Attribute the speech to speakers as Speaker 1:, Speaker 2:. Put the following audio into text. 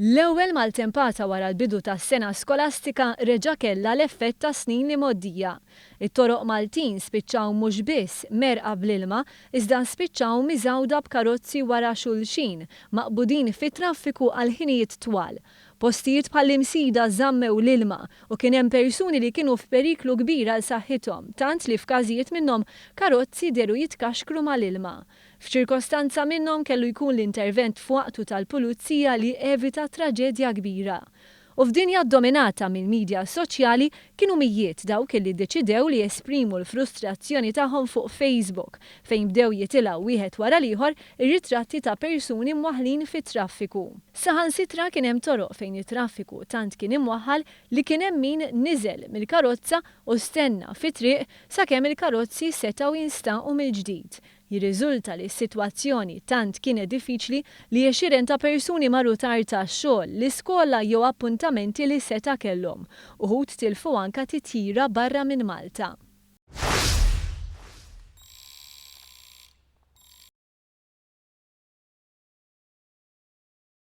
Speaker 1: L-ewwel maltempata wara l-bidu tas-sena skolastika reġa' kellha l-effett ta' snin li moddija. It-toroq Maltin spiċċaw mhux biss merqa bl-ilma iżda spiċċaw miżawda b'karozzi wara xulxin maqbudin fit-traffiku għal ħinijiet twal. Postijiet bħall-imsida żammew l-ilma u kien hemm persuni li kienu f'periklu kbir għal saħħithom, tant li f'każijiet minnhom karozzi deru jitkaxkru mal-ilma. F'ċirkostanza minnhom kellu jkun l-intervent f'waqtu tal-pulizija li evita traġedja kbira. U f'dinja dominata mill-medja soċjali kienu mijiet dawk li ddeċidew li jesprimu l-frustrazzjoni tagħhom fuq Facebook fejn bdew jitilgħu wieħed wara l-ieħor ir-ritratti ta' persuni mwaħħlin fit-traffiku. Saħansitra kien hemm toroq fejn it-traffiku tant kien imwaħħal li kien hemm min niżel mill-karozza u stenna fit-triq sakemm il-karozzi setgħu jinstaqgħu mill-ġdid. Jirriżulta li s-sitwazzjoni tant kienet diffiċli li għexieren ta' persuni marru tard tax-xogħol, l-iskola jew appuntamenti li seta' kellhom. Uħud tilfu anke titjira barra minn Malta.